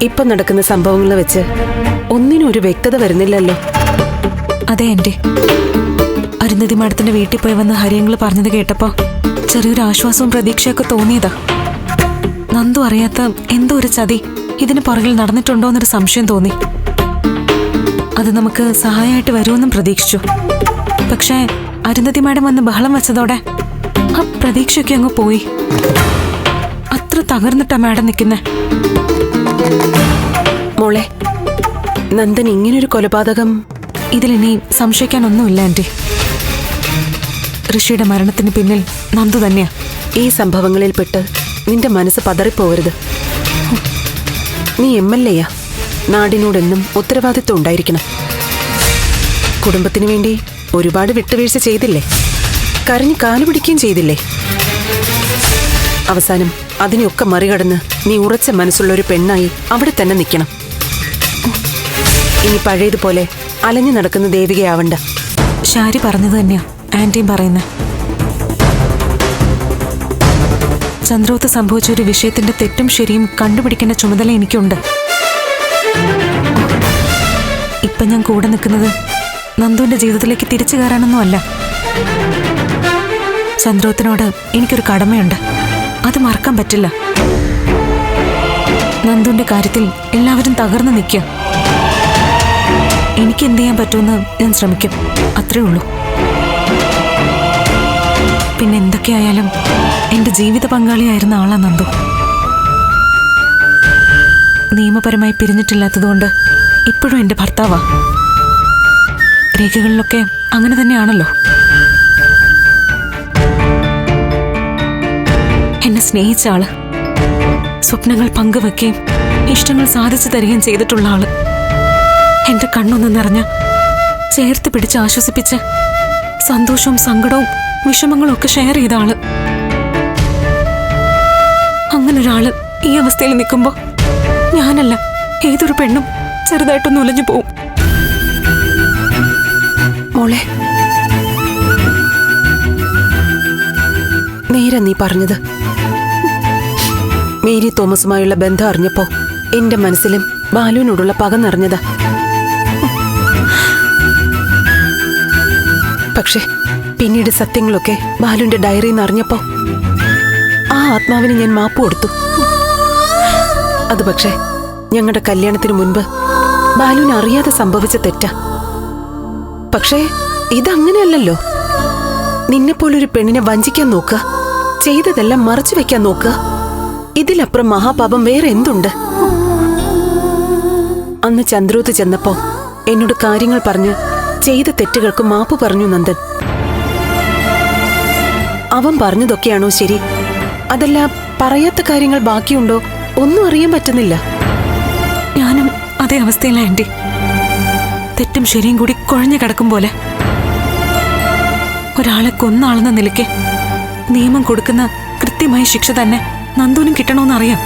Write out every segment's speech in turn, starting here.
ഇപ്പൊ നടക്കുന്ന സംഭവങ്ങൾ വെച്ച് ഒന്നിനും ഒരു വ്യക്തത വരുന്നില്ലല്ലോ. അതെ ആന്റി, അരുന്ധതി മാഡത്തിന്റെ വീട്ടിൽ പോയി വന്ന് ഹരിയങ്ങൾ പറഞ്ഞത് കേട്ടപ്പോ ചെറിയൊരു ആശ്വാസവും പ്രതീക്ഷയൊക്കെ തോന്നിയതാ. നന്ദു അറിയാത്ത എന്തോ ഒരു ചതി ഇതിന് പുറകിൽ നടന്നിട്ടുണ്ടോന്നൊരു സംശയം തോന്നി. അത് നമുക്ക് സഹായമായിട്ട് വരുമെന്നും പ്രതീക്ഷിച്ചു. പക്ഷേ അരുന്ധതി മാഡം വന്ന് ബഹളം വെച്ചതോടെ ആ പ്രതീക്ഷയൊക്കെ അങ്ങ് പോയി. അത്ര തകർന്നിട്ടാ മാഡം നിൽക്കുന്നേ. മോളെ, നന്ദൻ ഇങ്ങനൊരു കൊലപാതകം ഇതിലിനി സംശയിക്കാനൊന്നുമില്ല ആന്റി. ഋഷിയുടെ മരണത്തിന് പിന്നിൽ നന്ദു തന്നെയാ. ഈ സംഭവങ്ങളിൽപ്പെട്ട് നിന്റെ മനസ്സ് പതറിപ്പോവരുത്. നീ MLA യാ. നാടിനോടെന്നും ഉത്തരവാദിത്വം ഉണ്ടായിരിക്കണം. കുടുംബത്തിന് വേണ്ടി ഒരുപാട് വിട്ടുവീഴ്ച ചെയ്തില്ലേ? കരഞ്ഞ് കാലുപിടിക്കുകയും ചെയ്തില്ലേ? അവസാനം അതിനെയൊക്കെ മറികടന്ന് നീ ഉറച്ച മനസ്സുള്ള ഒരു പെണ്ണായി അവിടെ തന്നെ നിൽക്കണം. ഇനി പഴയതുപോലെ അലഞ്ഞു നടക്കുന്ന ദേവികയാവണ്ട. ഷാരി പറഞ്ഞത് തന്നെയാ ആന്റിയും പറയുന്നത്. ചന്ദ്രോത്ത് സംഭവിച്ച ഒരു വിഷയത്തിന്റെ തെറ്റും ശരിയും കണ്ടുപിടിക്കേണ്ട ചുമതല എനിക്കുണ്ട്. ഇപ്പൊ ഞാൻ കൂടെ നിൽക്കുന്നത് നന്ദുവിന്റെ ജീവിതത്തിലേക്ക് തിരിച്ചു കയറാനൊന്നും അല്ല. ചന്ദ്രോത്തിനോട് എനിക്കൊരു കടമയുണ്ട്, അത് മറക്കാൻ പറ്റില്ല. നന്ദുവിന്റെ കാര്യത്തിൽ എല്ലാവരും തകർന്നു നിൽക്കുക. എനിക്ക് എന്ത് ചെയ്യാൻ പറ്റുമെന്ന് ഞാൻ ശ്രമിക്കും, അത്രേ ഉള്ളൂ. പിന്നെ എന്തൊക്കെയായാലും എന്റെ ജീവിത പങ്കാളിയായിരുന്ന ആളാ നന്ദു. നിയമപരമായി പിരിഞ്ഞിട്ടില്ലാത്തതുകൊണ്ട് ഇപ്പോഴും എന്റെ ഭർത്താവാ. രേഖകളിലൊക്കെ അങ്ങനെ തന്നെയാണല്ലോ. എന്നെ സ്നേഹിച്ച ആള്, സ്വപ്നങ്ങൾ പങ്കുവെക്കുകയും ഇഷ്ടങ്ങൾ സാധിച്ചു തരികയും ചെയ്തിട്ടുള്ള ആള്, എന്റെ കണ്ണൊന്ന് നിറഞ്ഞ ചേർത്ത് പിടിച്ച് ആശ്വസിപ്പിച്ച് സന്തോഷവും സങ്കടവും വിഷമങ്ങളും ഒക്കെ ഷെയർ ചെയ്ത ആള്. അങ്ങനൊരാള് ഈ അവസ്ഥയിൽ നിൽക്കുമ്പോ ഞാനല്ല ഏതൊരു പെണ്ണും ചെറുതായിട്ടൊന്ന് ഉലഞ്ഞു പോവും. മോളെ, നേരെ നീ പറഞ്ഞത്. മേരി തോമസുമായുള്ള ബന്ധം അറിഞ്ഞപ്പോ എന്റെ മനസ്സിലും ബാലുവിനോടുള്ള പക നിറഞ്ഞതാ. പക്ഷെ പിന്നീട് സത്യങ്ങളൊക്കെ ബാലുവിന്റെ ഡയറിയിൽ അറിഞ്ഞപ്പോ ആ ആത്മാവിന് ഞാൻ മാപ്പ് കൊടുത്തു. അത് പക്ഷേ ഞങ്ങളുടെ കല്യാണത്തിന് മുൻപ് ബാലുവിന് അറിയാതെ സംഭവിച്ച തെറ്റാ. പക്ഷേ ഇതങ്ങനെയല്ലല്ലോ. നിന്നെപ്പോലൊരു പെണ്ണിനെ വഞ്ചിക്കാൻ നോക്കുക, ചെയ്തതെല്ലാം മറച്ചു വെക്കാൻ നോക്കുക. ഇതിലപ്പുറം മഹാപാപം വേറെ എന്തുണ്ട്? അന്ന് ചന്ദ്രോത്ത് ചെന്നപ്പോ എന്നോട് കാര്യങ്ങൾ പറഞ്ഞ് ചെയ്ത തെറ്റുകൾക്ക് മാപ്പ് പറഞ്ഞു നന്ദൻ. അവൻ പറഞ്ഞതൊക്കെയാണോ ശരി? അതല്ല പറയാത്ത കാര്യങ്ങൾ ബാക്കിയുണ്ടോ? ഒന്നും അറിയാൻ പറ്റുന്നില്ല. ഞാനും അതേ അവസ്ഥയിലാ ആന്റി. തെറ്റും ശരിയും കൂടി കുഴഞ്ഞു കിടക്കും പോലെ. ഒരാളെ കൊന്ന ആളെന്ന നിലയ്ക്ക് നിയമം കൊടുക്കുന്ന കൃത്യമായ ശിക്ഷ തന്നെ നന്ദുവിനും കിട്ടണമെന്നറിയാം.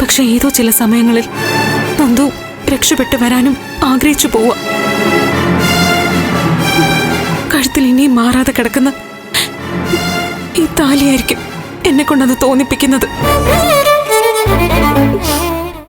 പക്ഷെ ഏതോ ചില സമയങ്ങളിൽ നന്ദു രക്ഷപ്പെട്ടു വരാനും ആഗ്രഹിച്ചു പോവുക. കഴുത്തിൽ ഇനിയും മാറാതെ കിടക്കുന്ന ഈ താലിയായിരിക്കും എന്നെ കൊണ്ടത് തോന്നിപ്പിക്കുന്നത്.